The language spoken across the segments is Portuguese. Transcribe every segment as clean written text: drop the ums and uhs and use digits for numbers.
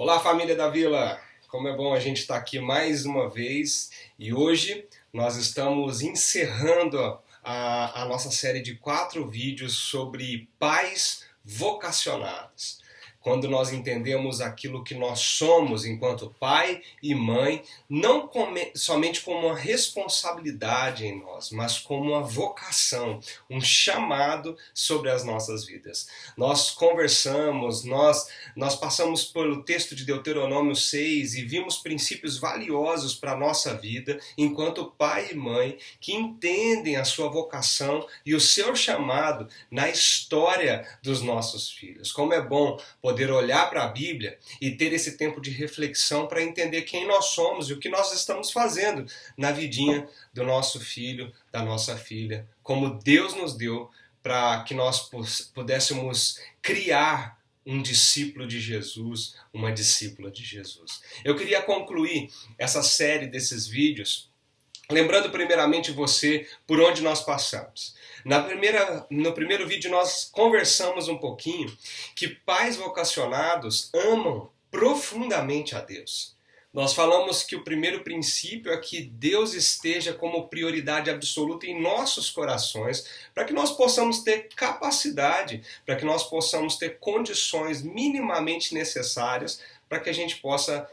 Olá, família da Vila! Como é bom a gente estar aqui mais uma vez e hoje nós estamos encerrando a nossa série de 4 vídeos sobre pais vocacionados. Quando nós entendemos aquilo que nós somos enquanto pai e mãe, não somente como uma responsabilidade em nós, mas como uma vocação, um chamado sobre as nossas vidas. Nós conversamos, nós passamos pelo texto de Deuteronômio 6 e vimos princípios valiosos para a nossa vida enquanto pai e mãe que entendem a sua vocação e o seu chamado na história dos nossos filhos. Como é bom poder olhar para a Bíblia e ter esse tempo de reflexão para entender quem nós somos e o que nós estamos fazendo na vidinha do nosso filho, da nossa filha, como Deus nos deu para que nós pudéssemos criar um discípulo de Jesus, uma discípula de Jesus. Eu queria concluir essa série desses vídeos lembrando primeiramente você por onde nós passamos. No primeiro vídeo nós conversamos um pouquinho que pais vocacionados amam profundamente a Deus. Nós falamos que o primeiro princípio é que Deus esteja como prioridade absoluta em nossos corações, para que nós possamos ter capacidade, para que nós possamos ter condições minimamente necessárias para que a gente possa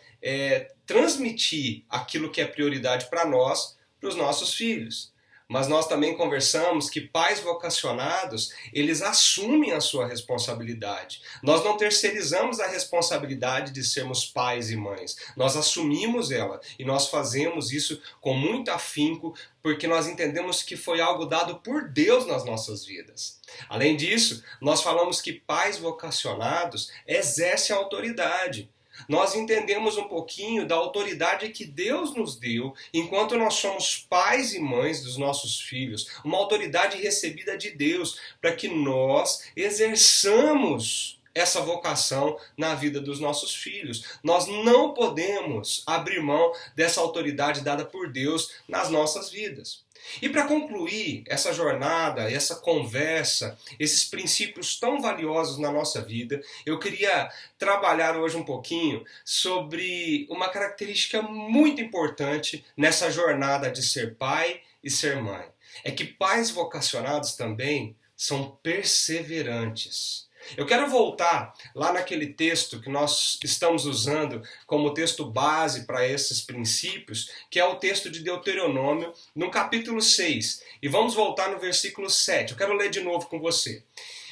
transmitir aquilo que é prioridade para nós, para os nossos filhos. Mas nós também conversamos que pais vocacionados, eles assumem a sua responsabilidade. Nós não terceirizamos a responsabilidade de sermos pais e mães. Nós assumimos ela e nós fazemos isso com muito afinco, porque nós entendemos que foi algo dado por Deus nas nossas vidas. Além disso, nós falamos que pais vocacionados exercem autoridade. Nós entendemos um pouquinho da autoridade que Deus nos deu enquanto nós somos pais e mães dos nossos filhos, uma autoridade recebida de Deus para que nós exerçamos essa vocação na vida dos nossos filhos. Nós não podemos abrir mão dessa autoridade dada por Deus nas nossas vidas. E para concluir essa jornada, essa conversa, esses princípios tão valiosos na nossa vida, eu queria trabalhar hoje um pouquinho sobre uma característica muito importante nessa jornada de ser pai e ser mãe. É que pais vocacionados também são perseverantes. Eu quero voltar lá naquele texto que nós estamos usando como texto base para esses princípios, que é o texto de Deuteronômio, no capítulo 6. E vamos voltar no versículo 7. Eu quero ler de novo com você.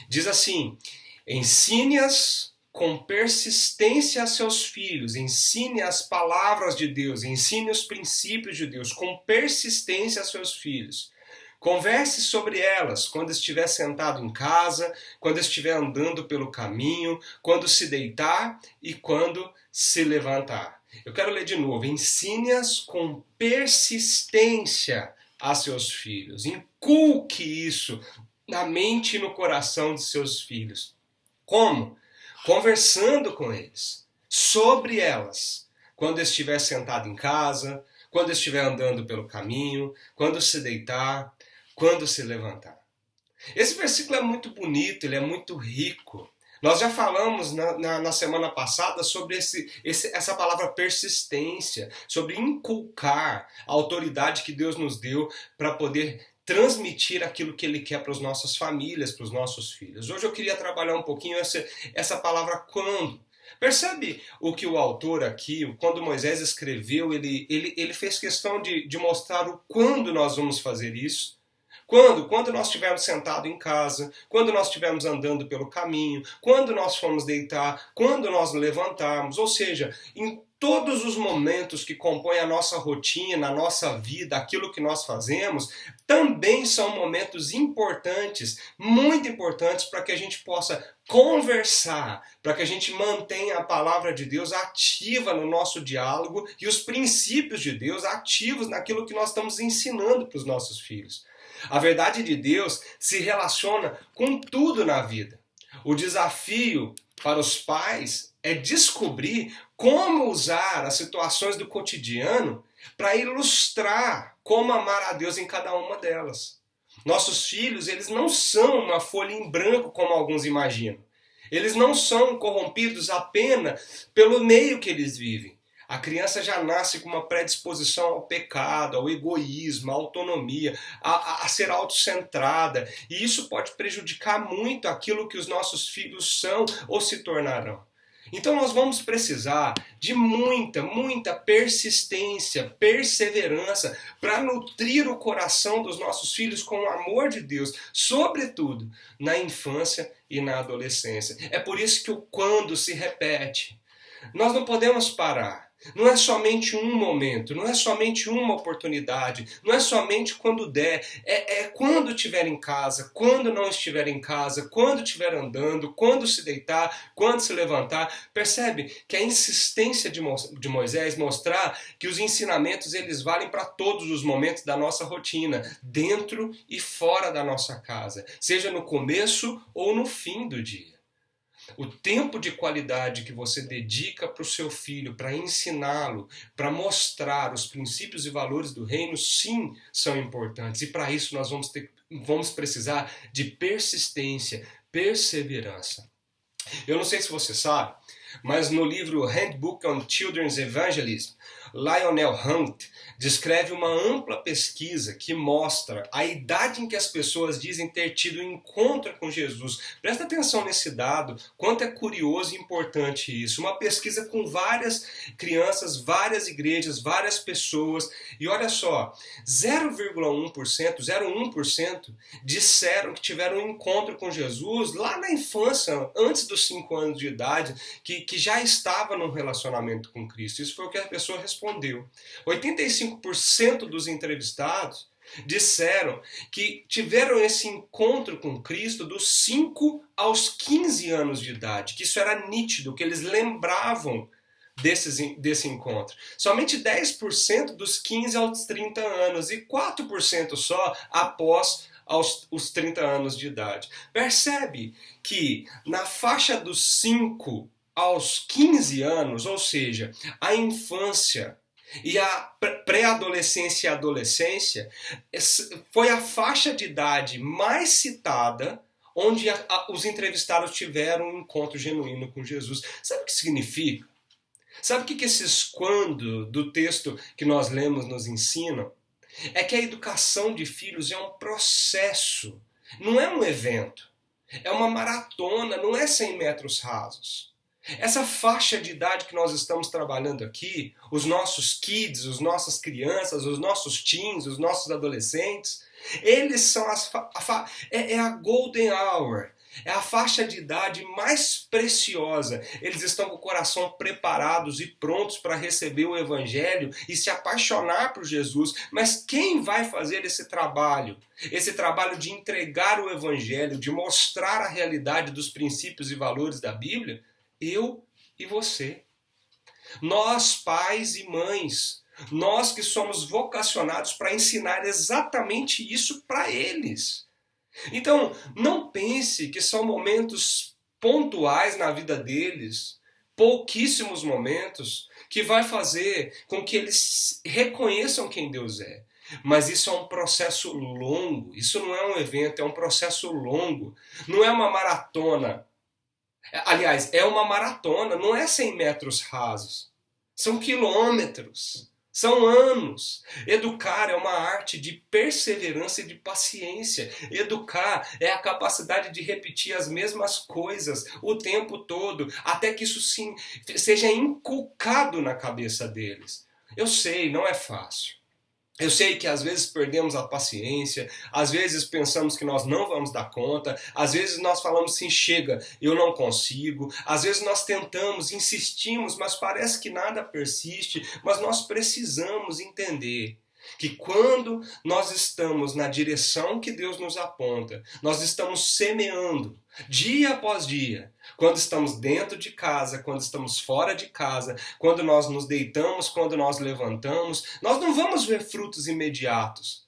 Diz assim: ensine-as com persistência a seus filhos, ensine as palavras de Deus, ensine os princípios de Deus com persistência a seus filhos. Converse sobre elas quando estiver sentado em casa, quando estiver andando pelo caminho, quando se deitar e quando se levantar. Eu quero ler de novo. Ensine-as com persistência a seus filhos. Inculque isso na mente e no coração de seus filhos. Como? Conversando com eles sobre elas. Quando estiver sentado em casa, quando estiver andando pelo caminho, quando se deitar, quando se levantar. Esse versículo é muito bonito, ele é muito rico. Nós já falamos na semana passada sobre essa palavra persistência, sobre inculcar a autoridade que Deus nos deu para poder transmitir aquilo que Ele quer para as nossas famílias, para os nossos filhos. Hoje eu queria trabalhar um pouquinho essa palavra quando. Percebe o que o autor aqui, quando Moisés escreveu, ele fez questão de mostrar o quando nós vamos fazer isso. Quando nós estivermos sentados em casa, quando nós estivermos andando pelo caminho, quando nós formos deitar, quando nós levantarmos, ou seja, em todos os momentos que compõem a nossa rotina, a nossa vida, aquilo que nós fazemos, também são momentos importantes, muito importantes para que a gente possa conversar, para que a gente mantenha a palavra de Deus ativa no nosso diálogo e os princípios de Deus ativos naquilo que nós estamos ensinando para os nossos filhos. A verdade de Deus se relaciona com tudo na vida. O desafio para os pais é descobrir como usar as situações do cotidiano para ilustrar como amar a Deus em cada uma delas. Nossos filhos, eles não são uma folha em branco como alguns imaginam. Eles não são corrompidos apenas pelo meio que eles vivem. A criança já nasce com uma predisposição ao pecado, ao egoísmo, à autonomia, a ser autocentrada. E isso pode prejudicar muito aquilo que os nossos filhos são ou se tornarão. Então nós vamos precisar de muita persistência, perseverança para nutrir o coração dos nossos filhos com o amor de Deus, sobretudo na infância e na adolescência. É por isso que o quando se repete. Nós não podemos parar. Não é somente um momento, não é somente uma oportunidade, não é somente quando der, é quando estiver em casa, quando não estiver em casa, quando estiver andando, quando se deitar, quando se levantar. Percebe que a insistência de Moisés mostrar que os ensinamentos eles valem para todos os momentos da nossa rotina, dentro e fora da nossa casa, seja no começo ou no fim do dia. O tempo de qualidade que você dedica para o seu filho, para ensiná-lo, para mostrar os princípios e valores do reino, sim, são importantes. E para isso nós vamos precisar de persistência, perseverança. Eu não sei se você sabe, mas no livro Handbook on Children's Evangelism, Lionel Hunt descreve uma ampla pesquisa que mostra a idade em que as pessoas dizem ter tido um encontro com Jesus. Presta atenção nesse dado, quanto é curioso e importante isso. Uma pesquisa com várias crianças, várias igrejas, várias pessoas. E olha só, 0,1%, 0,1% disseram que tiveram um encontro com Jesus lá na infância, antes dos 5 anos de idade, que já estava num relacionamento com Cristo. Isso foi o que a pessoa respondeu. 85% dos entrevistados disseram que tiveram esse encontro com Cristo dos 5 aos 15 anos de idade, que isso era nítido, que eles lembravam desse encontro. Somente 10% dos 15 aos 30 anos e 4% só após os 30 anos de idade. Percebe que na faixa dos 5 aos 15 anos, ou seja, a infância e a pré-adolescência e adolescência, foi a faixa de idade mais citada onde os entrevistados tiveram um encontro genuíno com Jesus. Sabe o que significa? Sabe o que esses quando do texto que nós lemos nos ensinam? É que a educação de filhos é um processo, não é um evento. É uma maratona, não é 100 metros rasos. Essa faixa de idade que nós estamos trabalhando aqui, os nossos kids, as nossas crianças, os nossos teens, os nossos adolescentes, eles são a golden hour, é a faixa de idade mais preciosa. Eles estão com o coração preparados e prontos para receber o Evangelho e se apaixonar por Jesus. Mas quem vai fazer esse trabalho? Esse trabalho de entregar o Evangelho, de mostrar a realidade dos princípios e valores da Bíblia? Eu e você. Nós, pais e mães, nós que somos vocacionados para ensinar exatamente isso para eles. Então, não pense que são momentos pontuais na vida deles, pouquíssimos momentos, que vai fazer com que eles reconheçam quem Deus é. Mas isso é um processo longo, isso não é um evento, é um processo longo, não é uma maratona. Aliás, é uma maratona, não é 100 metros rasos. São quilômetros, são anos. Educar é uma arte de perseverança e de paciência. Educar é a capacidade de repetir as mesmas coisas o tempo todo, até que isso sim seja inculcado na cabeça deles. Eu sei, não é fácil. Eu sei que às vezes perdemos a paciência, às vezes pensamos que nós não vamos dar conta, às vezes nós falamos assim, chega, eu não consigo, às vezes nós tentamos, insistimos, mas parece que nada persiste, mas nós precisamos entender que quando nós estamos na direção que Deus nos aponta, nós estamos semeando dia após dia. Quando estamos dentro de casa, quando estamos fora de casa, quando nós nos deitamos, quando nós levantamos, nós não vamos ver frutos imediatos.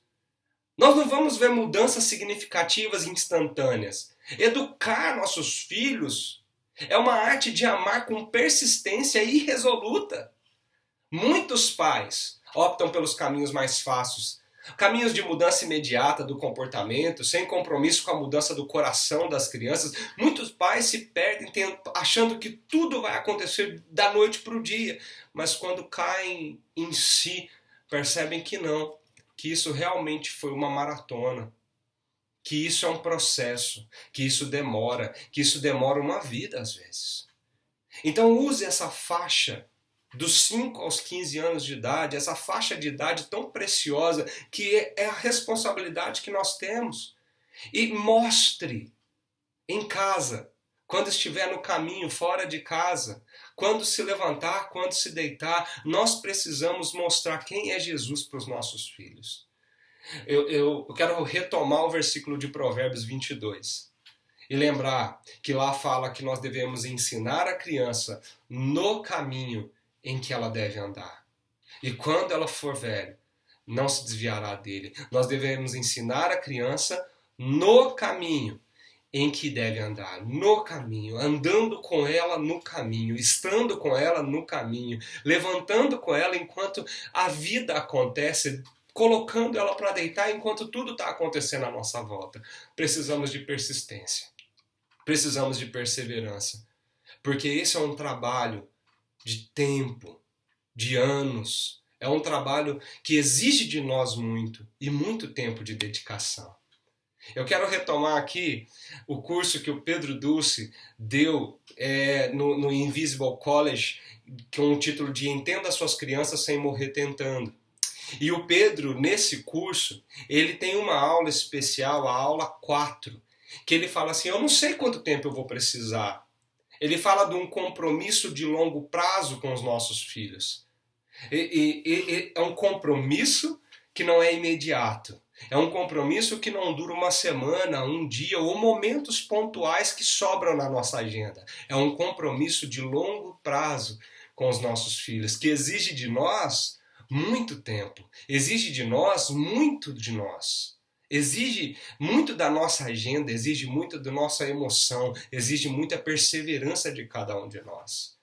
Nós não vamos ver mudanças significativas e instantâneas. Educar nossos filhos é uma arte de amar com persistência irresoluta. Muitos pais optam pelos caminhos mais fáceis, Caminhos de mudança imediata do comportamento, sem compromisso com a mudança do coração das crianças. Muitos pais se perdem achando que tudo vai acontecer da noite para o dia, mas quando caem em si, percebem que não, que isso realmente foi uma maratona, que isso é um processo, que isso demora uma vida às vezes. Então use essa faixa dos 5 aos 15 anos de idade, essa faixa de idade tão preciosa, que é a responsabilidade que nós temos. E mostre em casa, quando estiver no caminho, fora de casa, quando se levantar, quando se deitar, nós precisamos mostrar quem é Jesus para os nossos filhos. Eu quero retomar o versículo de Provérbios 22. E lembrar que lá fala que nós devemos ensinar a criança no caminho em que ela deve andar. E quando ela for velha, não se desviará dele. Nós devemos ensinar a criança no caminho em que deve andar, no caminho, andando com ela no caminho, estando com ela no caminho, levantando com ela enquanto a vida acontece, colocando ela para deitar enquanto tudo está acontecendo à nossa volta. Precisamos de persistência, precisamos de perseverança, porque esse é um trabalho de tempo, de anos. É um trabalho que exige de nós muito e muito tempo de dedicação. Eu quero retomar aqui o curso que o Pedro Dulce deu no Invisible College, com o título de Entenda Suas Crianças Sem Morrer Tentando. E o Pedro, nesse curso, ele tem uma aula especial, a aula 4, que ele fala assim, eu não sei quanto tempo eu vou precisar. Ele fala de um compromisso de longo prazo com os nossos filhos. É um compromisso que não é imediato. É um compromisso que não dura uma semana, um dia ou momentos pontuais que sobram na nossa agenda. É um compromisso de longo prazo com os nossos filhos, que exige de nós muito tempo, exige de nós muito de nós. Exige muito da nossa agenda, exige muito da nossa emoção, exige muita perseverança de cada um de nós.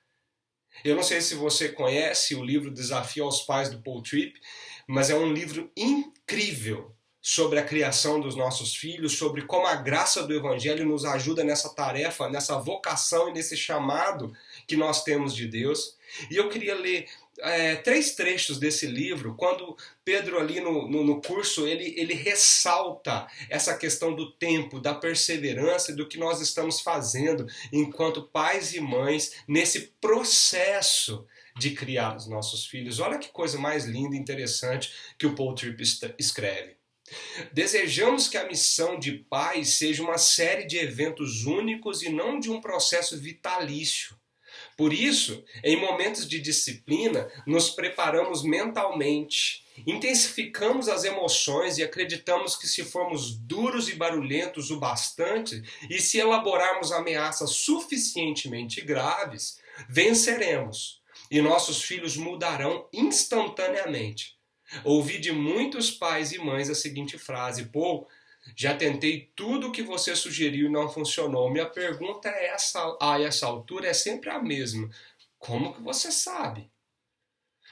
Eu não sei se você conhece o livro Desafio aos Pais do Paul Tripp, mas é um livro incrível sobre a criação dos nossos filhos, sobre como a graça do Evangelho nos ajuda nessa tarefa, nessa vocação e nesse chamado que nós temos de Deus. E eu queria ler 3 trechos desse livro, quando Pedro ali no curso, ele ressalta essa questão do tempo, da perseverança e do que nós estamos fazendo enquanto pais e mães nesse processo de criar os nossos filhos. Olha que coisa mais linda e interessante que o Paul Tripp escreve. Desejamos que a missão de pai seja uma série de eventos únicos e não de um processo vitalício. Por isso, em momentos de disciplina, nos preparamos mentalmente, intensificamos as emoções e acreditamos que se formos duros e barulhentos o bastante e se elaborarmos ameaças suficientemente graves, venceremos e nossos filhos mudarão instantaneamente. Ouvi de muitos pais e mães a seguinte frase: pô, já tentei tudo o que você sugeriu e não funcionou. Minha pergunta a essa altura é sempre a mesma. Como que você sabe?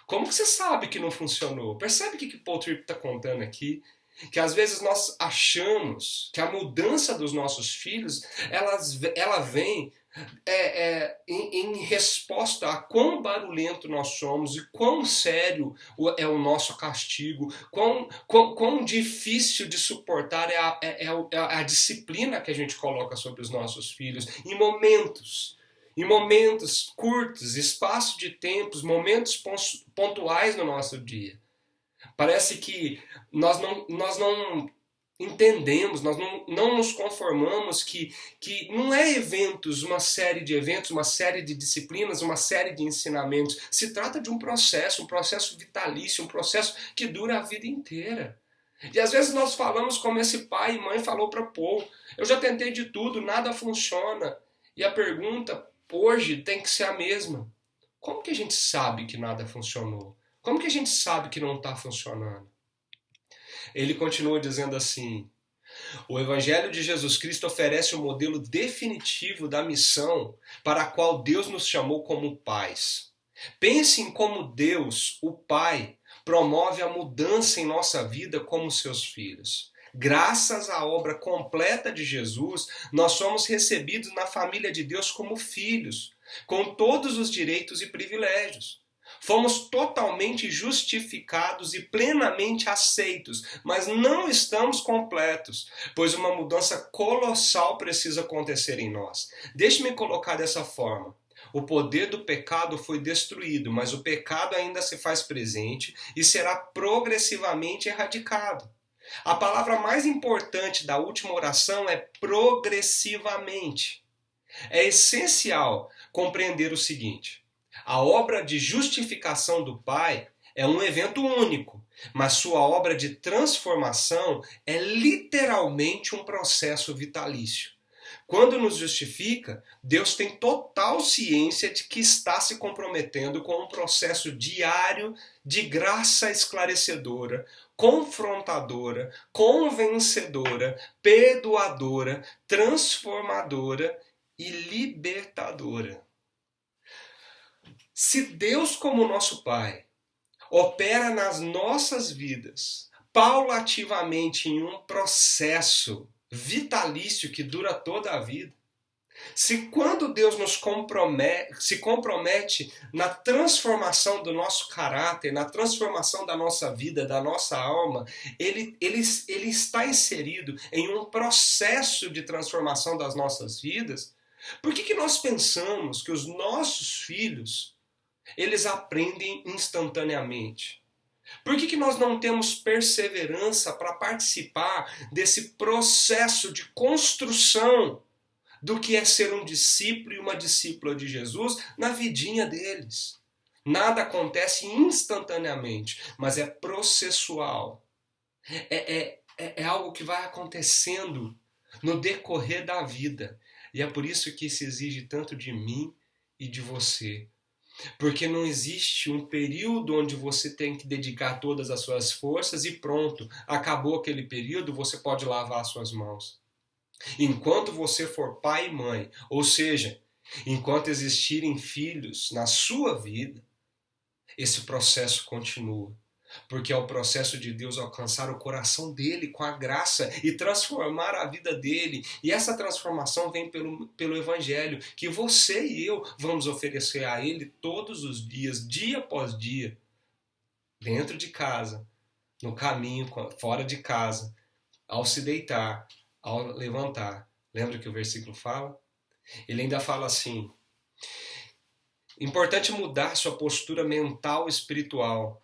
Como que você sabe que não funcionou? Percebe o que o Paul Tripp está contando aqui? Que às vezes nós achamos que a mudança dos nossos filhos, ela vem em resposta a quão barulhento nós somos e quão sério é o nosso castigo, quão difícil de suportar é a disciplina que a gente coloca sobre os nossos filhos em momentos curtos, espaço de tempos, momentos pontuais no nosso dia. Parece que nós não entendemos, nós não nos conformamos que não é eventos, uma série de eventos, uma série de disciplinas, uma série de ensinamentos. Se trata de um processo vitalício, um processo que dura a vida inteira. E às vezes nós falamos como esse pai e mãe falou para Paul: eu já tentei de tudo, nada funciona. E a pergunta hoje tem que ser a mesma: como que a gente sabe que nada funcionou? Como que a gente sabe que não está funcionando? Ele continua dizendo assim: o Evangelho de Jesus Cristo oferece o modelo definitivo da missão para a qual Deus nos chamou como pais. Pense em como Deus, o Pai, promove a mudança em nossa vida como seus filhos. Graças à obra completa de Jesus, nós somos recebidos na família de Deus como filhos, com todos os direitos e privilégios. Fomos totalmente justificados e plenamente aceitos, mas não estamos completos, pois uma mudança colossal precisa acontecer em nós. Deixe-me colocar dessa forma. O poder do pecado foi destruído, mas o pecado ainda se faz presente e será progressivamente erradicado. A palavra mais importante da última oração é progressivamente. É essencial compreender o seguinte: a obra de justificação do Pai é um evento único, mas sua obra de transformação é literalmente um processo vitalício. Quando nos justifica, Deus tem total ciência de que está se comprometendo com um processo diário de graça esclarecedora, confrontadora, convencedora, perdoadora, transformadora e libertadora. Se Deus, como nosso Pai, opera nas nossas vidas, paulativamente em um processo vitalício que dura toda a vida, se quando Deus se compromete na transformação do nosso caráter, na transformação da nossa vida, da nossa alma, ele está inserido em um processo de transformação das nossas vidas, por que nós pensamos que os nossos filhos eles aprendem instantaneamente? Por que nós não temos perseverança para participar desse processo de construção do que é ser um discípulo e uma discípula de Jesus na vidinha deles? Nada acontece instantaneamente, mas é processual. É algo que vai acontecendo no decorrer da vida. E é por isso que se exige tanto de mim e de você. Porque não existe um período onde você tem que dedicar todas as suas forças e pronto, acabou aquele período, você pode lavar as suas mãos. Enquanto você for pai e mãe, ou seja, enquanto existirem filhos na sua vida, esse processo continua. Porque é o processo de Deus alcançar o coração dele com a graça e transformar a vida dele. E essa transformação vem pelo Evangelho, que você e eu vamos oferecer a ele todos os dias, dia após dia, dentro de casa, no caminho, fora de casa, ao se deitar, ao levantar. Lembra que o versículo fala? Ele ainda fala assim: importante mudar sua postura mental e espiritual,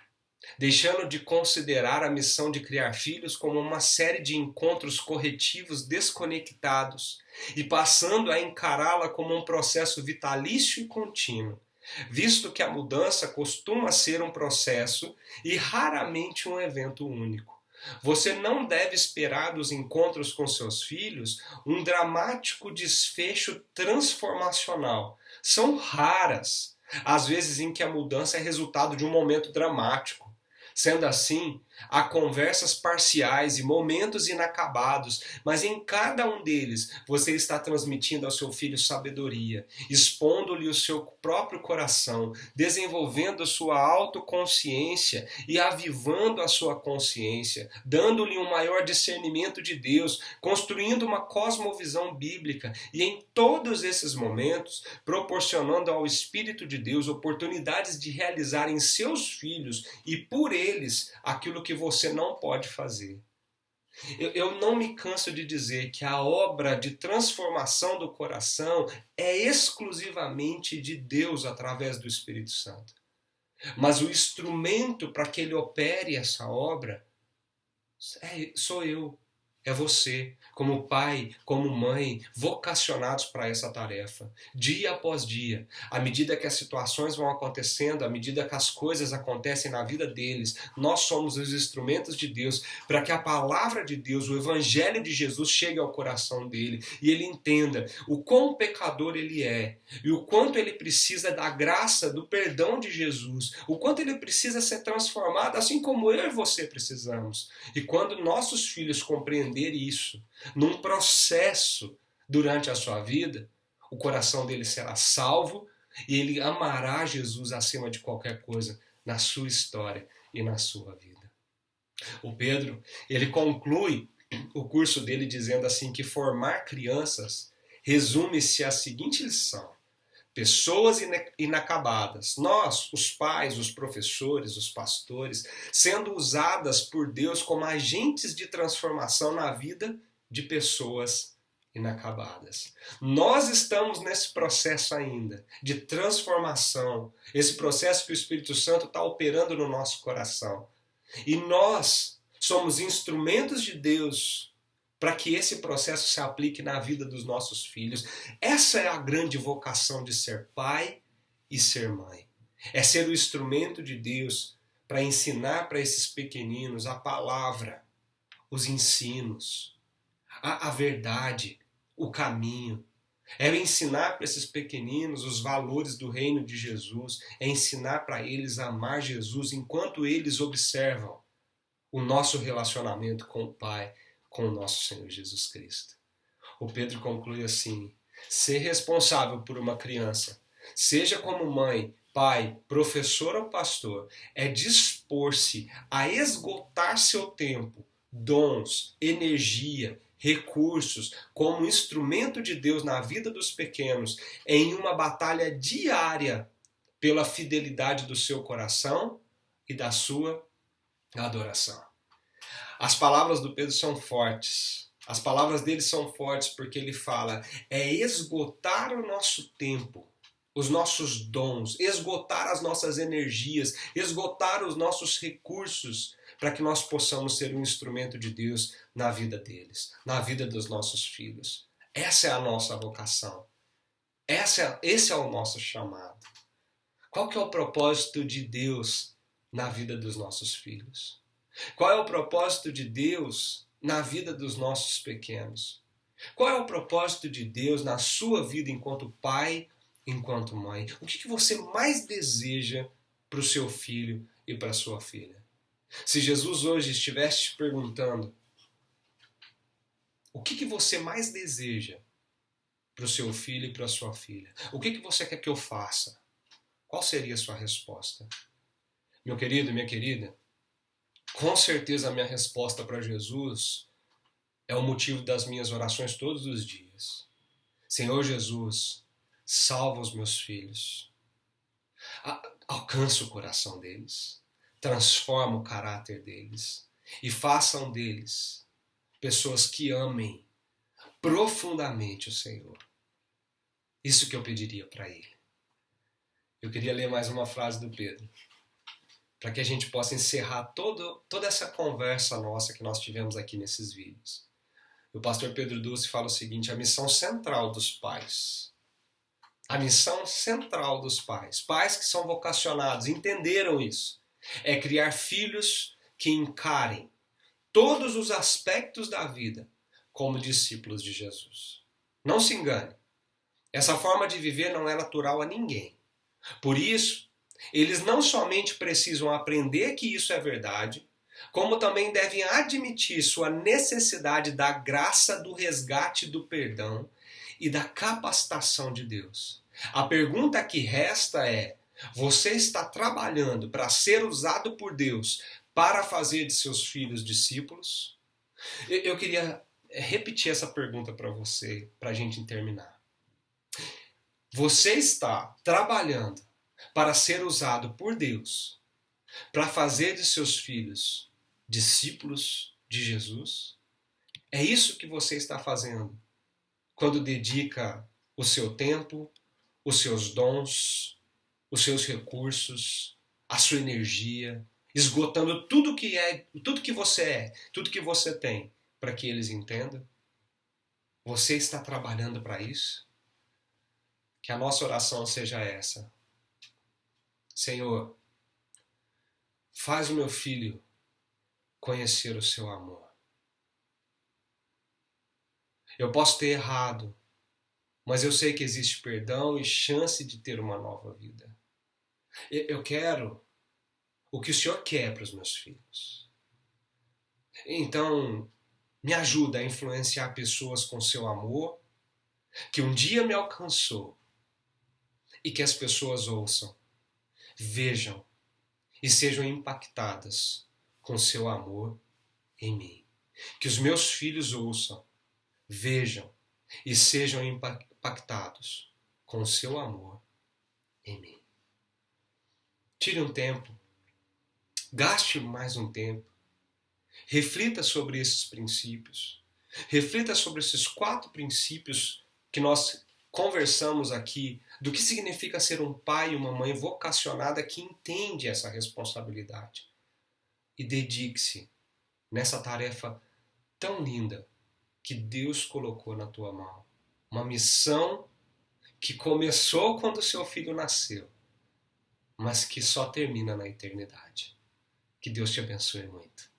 deixando de considerar a missão de criar filhos como uma série de encontros corretivos desconectados e passando a encará-la como um processo vitalício e contínuo, visto que a mudança costuma ser um processo e raramente um evento único. Você não deve esperar dos encontros com seus filhos um dramático desfecho transformacional. São raras as vezes em que a mudança é resultado de um momento dramático. Sendo assim, há conversas parciais e momentos inacabados, mas em cada um deles você está transmitindo ao seu filho sabedoria, expondo-lhe o seu próprio coração, desenvolvendo sua autoconsciência e avivando a sua consciência, dando-lhe um maior discernimento de Deus, construindo uma cosmovisão bíblica e em todos esses momentos proporcionando ao Espírito de Deus oportunidades de realizar em seus filhos e por eles aquilo que você não pode fazer. Eu não me canso de dizer que a obra de transformação do coração é exclusivamente de Deus através do Espírito Santo. Mas o instrumento para que ele opere essa obra sou eu, é você, como pai, como mãe, vocacionados para essa tarefa, dia após dia. À medida que as situações vão acontecendo, à medida que as coisas acontecem na vida deles, nós somos os instrumentos de Deus para que a palavra de Deus, o Evangelho de Jesus chegue ao coração dele e ele entenda o quão pecador ele é e o quanto ele precisa da graça, do perdão de Jesus, o quanto ele precisa ser transformado, assim como eu e você precisamos. E quando nossos filhos compreenderem isso num processo durante a sua vida, o coração dele será salvo e ele amará Jesus acima de qualquer coisa na sua história e na sua vida. O Pedro, ele conclui o curso dele dizendo assim que formar crianças resume-se à seguinte lição: pessoas inacabadas, nós, os pais, os professores, os pastores, sendo usadas por Deus como agentes de transformação na vida de pessoas inacabadas. Nós estamos nesse processo ainda de transformação, esse processo que o Espírito Santo está operando no nosso coração. E nós somos instrumentos de Deus para que esse processo se aplique na vida dos nossos filhos. Essa é a grande vocação de ser pai e ser mãe. É ser o instrumento de Deus para ensinar para esses pequeninos a palavra, os ensinos, a verdade, o caminho. É ensinar para esses pequeninos os valores do reino de Jesus. É ensinar para eles a amar Jesus enquanto eles observam o nosso relacionamento com o Pai, com o nosso Senhor Jesus Cristo. O Pedro conclui assim: ser responsável por uma criança, seja como mãe, pai, professor ou pastor, é dispor-se a esgotar seu tempo, dons, energia, recursos, como instrumento de Deus na vida dos pequenos, em uma batalha diária pela fidelidade do seu coração e da sua adoração. As palavras do Pedro são fortes. As palavras dele são fortes porque ele fala: é esgotar o nosso tempo, os nossos dons, esgotar as nossas energias, esgotar os nossos recursos para que nós possamos ser um instrumento de Deus na vida deles, na vida dos nossos filhos. Essa é a nossa vocação. Esse é o nosso chamado. Qual que é o propósito de Deus na vida dos nossos filhos? Qual é o propósito de Deus na vida dos nossos pequenos? Qual é o propósito de Deus na sua vida enquanto pai, enquanto mãe? O que você mais deseja para o seu filho e para a sua filha? Se Jesus hoje estivesse te perguntando o que você mais deseja para o seu filho e para a sua filha, o que você quer que eu faça? Qual seria a sua resposta? Meu querido, minha querida, com certeza a minha resposta para Jesus é o motivo das minhas orações todos os dias. Senhor Jesus, salva os meus filhos. Alcança o coração deles. Transforma o caráter deles. E façam deles pessoas que amem profundamente o Senhor. Isso que eu pediria para ele. Eu queria ler mais uma frase do Pedro, para que a gente possa encerrar toda essa conversa nossa que nós tivemos aqui nesses vídeos. O pastor Pedro Dulce fala o seguinte: a missão central dos pais. A missão central dos pais. Pais que são vocacionados, entenderam isso. É criar filhos que encarem todos os aspectos da vida como discípulos de Jesus. Não se engane. Essa forma de viver não é natural a ninguém. Por isso, eles não somente precisam aprender que isso é verdade, como também devem admitir sua necessidade da graça, do resgate, do perdão e da capacitação de Deus. A pergunta que resta é: você está trabalhando para ser usado por Deus para fazer de seus filhos discípulos? Eu queria repetir essa pergunta para você, para a gente terminar. Você está trabalhando para ser usado por Deus para fazer de seus filhos discípulos de Jesus? É isso que você está fazendo quando dedica o seu tempo, os seus dons, os seus recursos, a sua energia, esgotando tudo que você é, tudo que você tem, para que eles entendam? Você está trabalhando para isso? Que a nossa oração seja essa: Senhor, faz o meu filho conhecer o seu amor. Eu posso ter errado, mas eu sei que existe perdão e chance de ter uma nova vida. Eu quero o que o Senhor quer para os meus filhos. Então, me ajuda a influenciar pessoas com seu amor, que um dia me alcançou, e que as pessoas ouçam, vejam e sejam impactadas com seu amor em mim. Que os meus filhos ouçam, vejam e sejam impactados com seu amor em mim. Tire um tempo, gaste mais um tempo, reflita sobre esses princípios, reflita sobre esses 4 princípios que nós conversamos aqui, do que significa ser um pai e uma mãe vocacionada que entende essa responsabilidade. E dedique-se nessa tarefa tão linda que Deus colocou na tua mão. Uma missão que começou quando seu filho nasceu, mas que só termina na eternidade. Que Deus te abençoe muito.